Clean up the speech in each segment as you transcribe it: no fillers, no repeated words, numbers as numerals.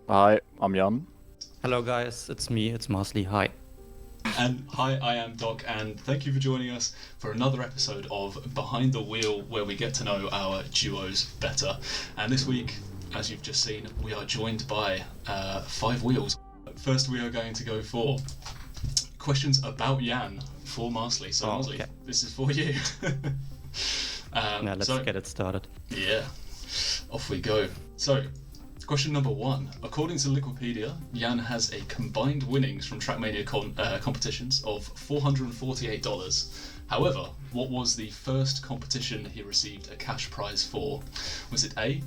Hi, I'm Jan. Hello guys, it's me, it's Marsli, hi. And hi, I am Doc, and thank you for joining us for another episode of Behind the Wheel, where we get to know our duos better. And this week, as you've just seen, we are joined by 5 wheels. First, we are going to go for questions about Jan for Marsli. So, Marsli, okay. this is for you. Now let's get it started. Yeah, off we go. So, question number 1. According to Wikipedia, Jan has a combined winnings from Trackmania competitions of $448. However, what was the first competition he received a cash prize for? Was it A,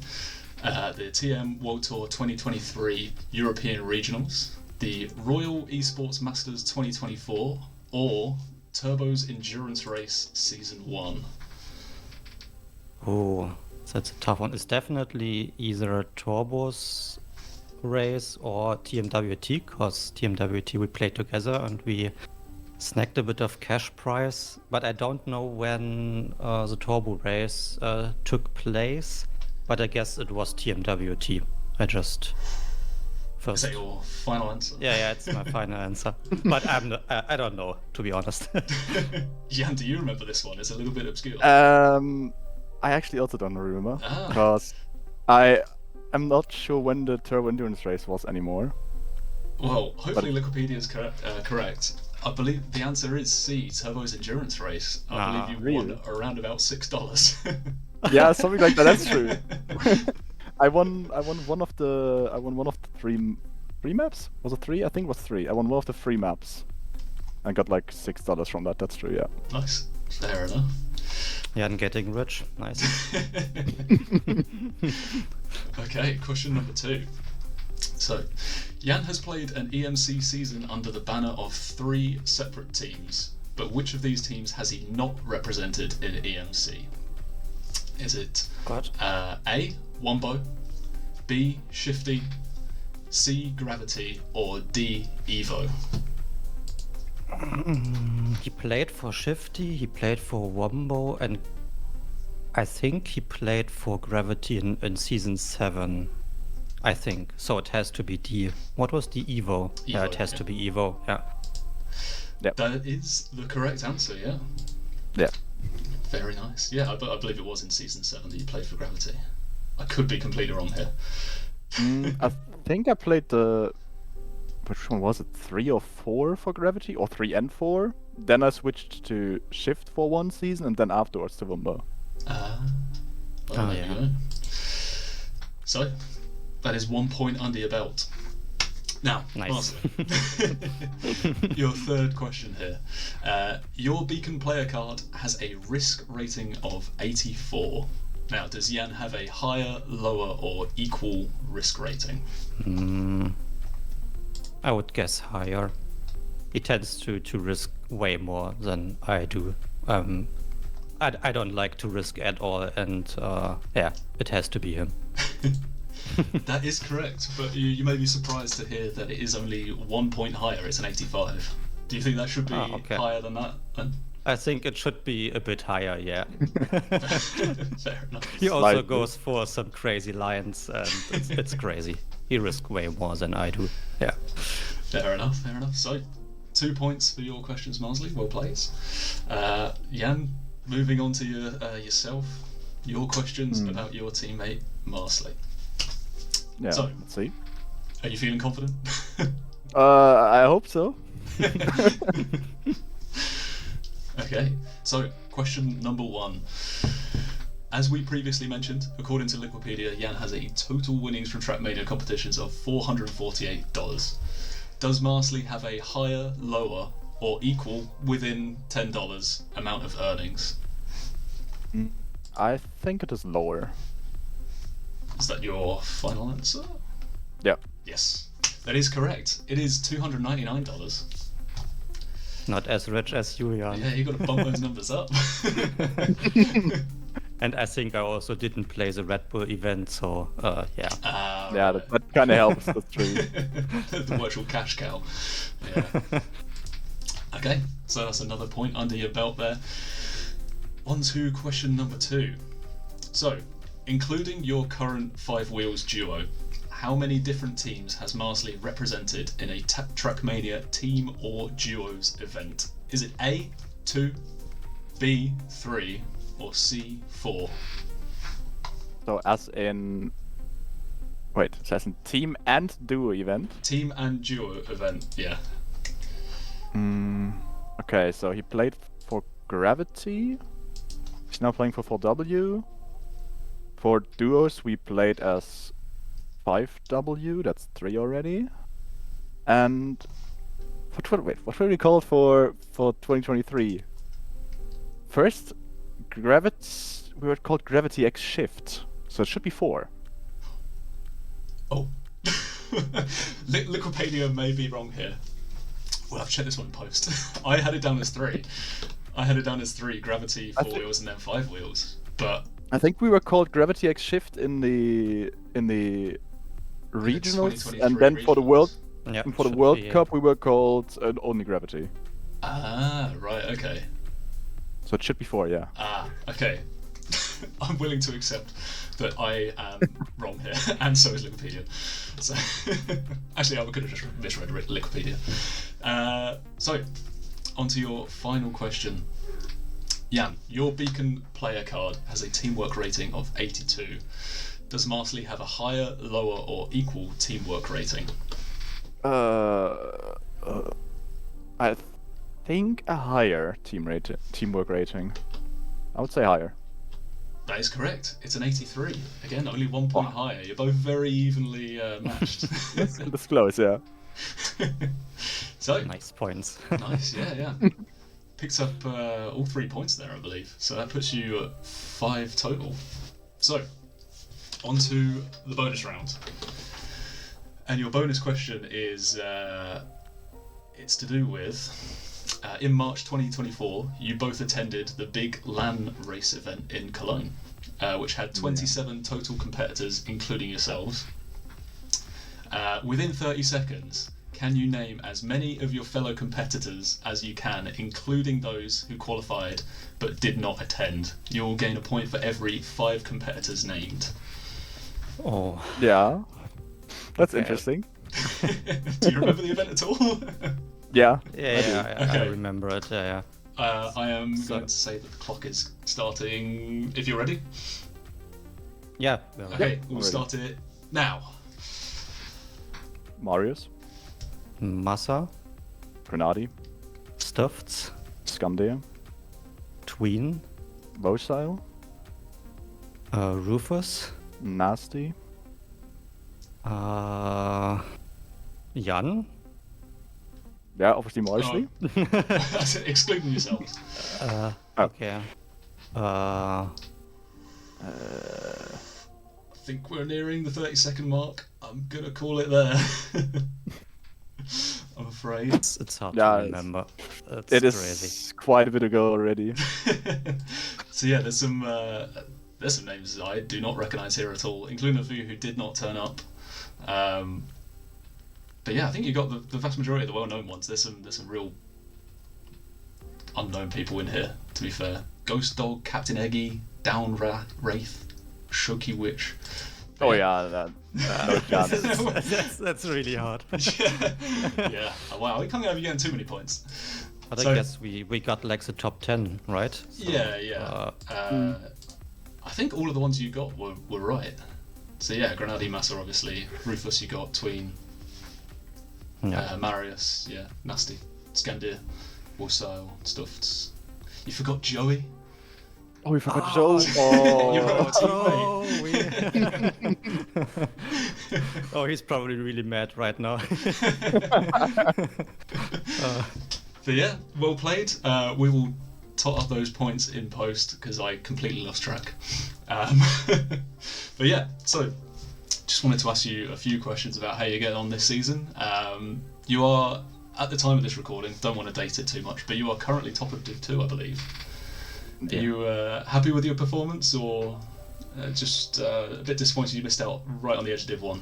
the TM World Tour 2023 European Regionals, the Royal Esports Masters 2024, or Turbo's Endurance Race Season 1? Oh, that's a tough one. It's definitely either Turbo's race or TMWT, because TMWT we played together and we snagged a bit of cash prize, but I don't know when the Turbo race took place, but I guess it was TMWT. Is that your final answer? Yeah, it's my final answer. But I don't know, to be honest. Jan, do you remember this one? It's a little bit obscure. I actually also don't remember because I am not sure when the Turbo Endurance race was anymore. Well, hopefully Wikipedia is correct. I believe the answer is C, Turbo's Endurance Race. I believe you won around about $6. Yeah, something like that. That's true. I won one of the three maps. Was it 3? I think it was 3. I won one of the 3 maps and got like $6 from that. That's true. Yeah. Nice. Fair enough. Yeah, and getting rich. Nice. Okay, question number 2. So, Jan has played an EMC season under the banner of 3 separate teams, but which of these teams has he not represented in EMC? Is it A, Wombo, B, Shifty, C, Gravity, or D, Evo? He played for Shifty, he played for Wombo, and I think he played for Gravity in Season 7. I think. So it has to be D. What was the Evo? Yeah, it has to be Evo, yeah. Yep. That is the correct answer, yeah. Yeah. Very nice. Yeah, I believe it was in Season 7 that you played for Gravity. I could be completely wrong here. I think I played the... Which one was it? 3 or 4 for Gravity? Or 3 and 4? Then I switched to Shift for one season and then afterwards to Wombo. There you go. So, that is 1 point under your belt. Now, nice. Your third question here. Your Beacon player card has a risk rating of 84. Now, does Jan have a higher, lower, or equal risk rating? I would guess higher. He tends to risk way more than I do. I don't like to risk at all, and yeah, it has to be him. That is correct, but you may be surprised to hear that it is only 1 point higher. It's an 85. Do you think that should be higher than that then? I think it should be a bit higher, yeah. Fair enough. He also goes for some crazy lines, and it's crazy. He risks way more than I do, yeah. Fair enough. So, 2 points for your questions, Marsli. Well played. Jan, moving on to yourself. Your questions about your teammate, Marsli. Yeah, so, let's see. Are you feeling confident? I hope so. Okay, so question number 1. As we previously mentioned, according to Wikipedia, Jan has a total winnings from Trackmania competitions of $448. Does Marsli have a higher, lower, or equal within $10 amount of earnings? I think it is lower. Is that your final answer? Yeah. Yes, that is correct. It is $299. Not as rich as you, Jan. Yeah, you got to bump those numbers up. And I think I also didn't play the Red Bull event, so yeah. Yeah, that kind of helps, that's true. The virtual cash cow. Yeah. Okay, so that's another point under your belt there. On to question number 2. So, including your current 5 wheels duo, how many different teams has Marsli represented in a Trackmania team or duos event? Is it A, 2, B, 3, or C, 4? So as in... Wait, so as in team and duo event? Team and duo event, yeah. Okay, so he played for Gravity. He's now playing for 4W. For duos, we played as 5W. That's 3 already. And what were we called for 2023? First, we were called Gravity X Shift, so it should be 4. Oh. Liquipedia may be wrong here. We'll have to check this one in post. I had it down as 3. I had it down as 3, Gravity 4 wheels and then 5 wheels. But I think we were called Gravity X Shift in the regionals, and then for the World Cup we were called only Gravity. Ah, right, okay. So it should be 4, yeah. Ah, okay. I'm willing to accept that I am wrong here, and so is Liquipedia. So, actually, I could have just misread Liquipedia. So, on to your final question. Jan, your Beacon player card has a teamwork rating of 82. Does Marsli have a higher, lower, or equal teamwork rating? I think a higher teamwork rating. I would say higher. That is correct. It's an 83. Again, only 1 point higher. You're both very evenly matched. That's close, yeah. So Nice points. nice, yeah. Picks up all 3 points there, I believe. So that puts you at 5 total. So, on to the bonus round. And your bonus question is, it's to do with, in March 2024, you both attended the big LAN race event in Cologne, which had 27 total competitors, including yourselves. Within 30 seconds, can you name as many of your fellow competitors as you can, including those who qualified but did not attend? You will gain a point for every 5 competitors named. Oh. Yeah. That's Okay. interesting. Do you remember the event at all? Yeah. Yeah, I Okay. remember it. Yeah. I am going to say that the clock is starting. If you're ready. Yeah. Okay, we'll ready. start it now. Marius, Massa, Grenadi, Stuffed, Skandia, Tween, Vocile, Rufus, Nasty, Jan, yeah, obviously Marsli. Excluding yourselves. okay. I think we're nearing the 30-second mark. I'm gonna call it there. I'm afraid. It's hard Yeah, to remember. It's It is crazy. quite a bit ago already. So yeah, there's some names I do not recognise here at all, including a few who did not turn up. But yeah, I think you got the vast majority of the well-known ones. There's some real unknown people in here, to be fair. Ghost Dog, Captain Eggy, Down Wraith, Shoki Witch. Oh yeah, no chance. That's really hard. Yeah. Wow, we can't have you getting too many points. But So- I guess we got like the top 10, right? So, Yeah. I think all of the ones you got were right. So yeah, Grenadi, Massa, obviously. Rufus, you got Tween. Yeah. Marius, yeah. Nasty. Skandir. Warsile. Stuffed. You forgot Joey. Oh, we forgot Joe. You forgot Oh. our teammate. Oh, he's probably really mad right now. But yeah, well played. We will tot up those points in post because I completely lost track. But yeah, so just wanted to ask you a few questions about how you're getting on this season. You are, at the time of this recording, don't want to date it too much, but you are currently top of Div 2, I believe. Are you happy with your performance, or just a bit disappointed you missed out right on the edge of Div 1?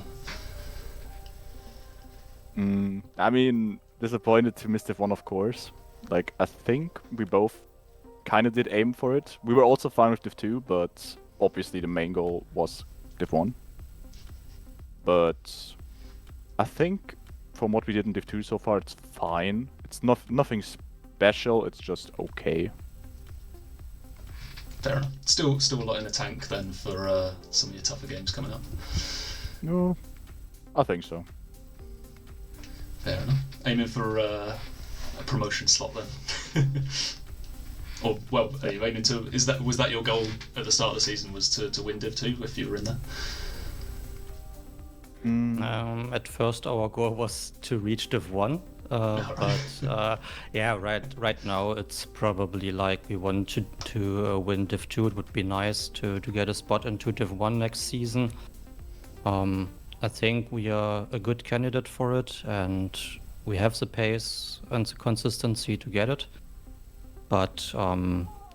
I mean, disappointed to miss Div 1, of course. Like, I think we both kind of did aim for it. We were also fine with Div 2, but obviously the main goal was Div 1. but I think from what we did in Div 2 so far, it's fine. It's nothing special. It's just okay. Fair enough. Still a lot in the tank then for some of your tougher games coming up. No, I think so. Fair enough. Aiming for a promotion slot then. Or well, are you aiming to? Was that your goal at the start of the season? Was to win Div 2 if you were in there? At first, our goal was to reach Div 1, but right now it's probably like we want to win Div 2. It would be nice to get a spot into Div 1 next season. I think we are a good candidate for it, and we have the pace and the consistency to get it. But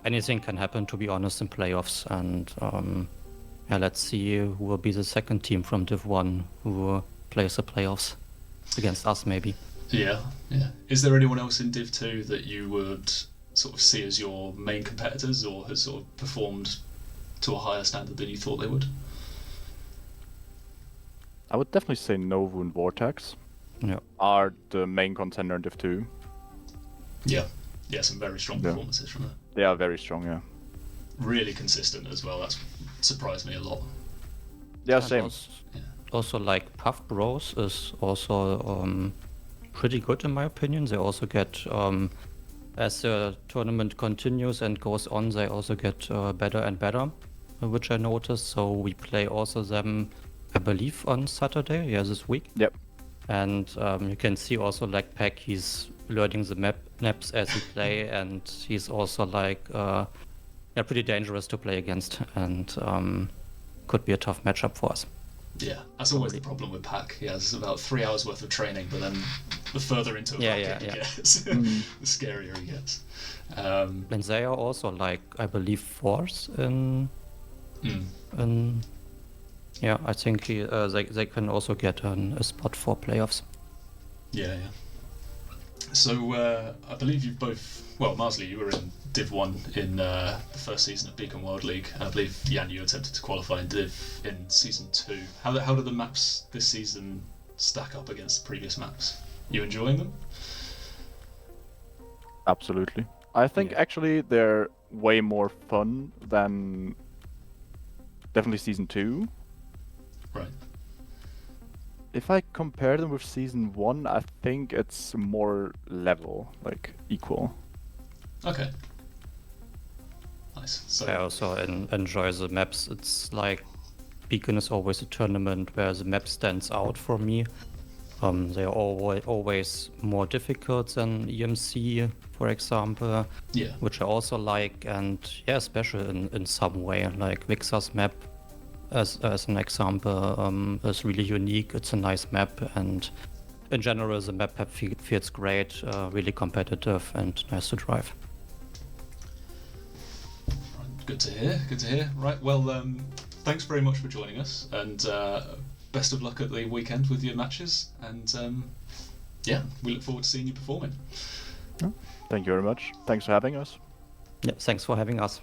anything can happen, to be honest, in playoffs, and let's see who will be the second team from Div 1 who plays the playoffs against us, maybe. Yeah. Is there anyone else in Div 2 that you would sort of see as your main competitors, or has sort of performed to a higher standard than you thought they would? I would definitely say Novu and Vortex are the main contender in Div 2. Yeah, some very strong performances from there. They are very strong, yeah. Really consistent as well. That's surprised me a lot. Yeah, same. Also, like Puff Bros is also pretty good in my opinion. They also get, as the tournament continues and goes on, they also get better and better, which I noticed. So we play also them, I believe, on Saturday, this week. Yep. And you can see also like Peck, he's learning the maps as he play, and he's also like pretty dangerous to play against, and could be a tough matchup for us. Yeah, that's always the problem with Pack. Yeah, it's about 3 hours worth of training, but then the further into a bracket he gets, the scarier he gets. And they are also like, I believe, fourth in. Yeah, I think they can also get a spot for playoffs. Yeah. So I believe you've both. Well, Marsli, you were in Div 1 in the first season of Beacon World League, and I believe, Jan, you attempted to qualify in Div in Season 2. How do the maps this season stack up against the previous maps? You enjoying them? Absolutely. I think actually they're way more fun than definitely Season 2. Right. If I compare them with Season 1, I think it's more level, like equal. Okay. Nice. So I also enjoy the maps. It's like Beacon is always a tournament where the map stands out for me. They are always more difficult than EMC, for example, which I also like, and special in some way. Like Vixa's map, as an example, is really unique. It's a nice map, and in general the map feels great, really competitive and nice to drive. Good to hear. Right, well, thanks very much for joining us, and best of luck at the weekend with your matches, and we look forward to seeing you performing. Thank you very much. Thanks for having us. Yeah, thanks for having us.